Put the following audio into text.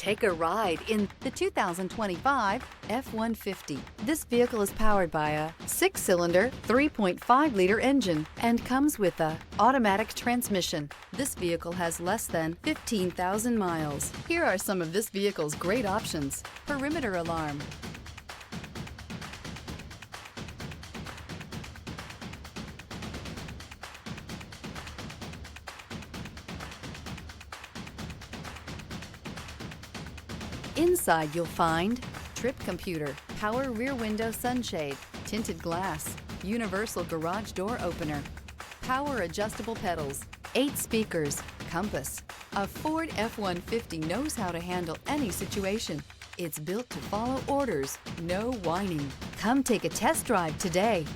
Take a ride in the 2025 F-150. This vehicle is powered by a 6-cylinder, 3.5-liter engine and comes with a automatic transmission. This vehicle has less than 15,000 miles. Here are some of this vehicle's great options: perimeter alarm, inside you'll find trip computer, power rear window sunshade, tinted glass, universal garage door opener, power adjustable pedals, 8 speakers, compass. A Ford F-150 knows how to handle any situation. It's built to follow orders, no whining. Come take a test drive today.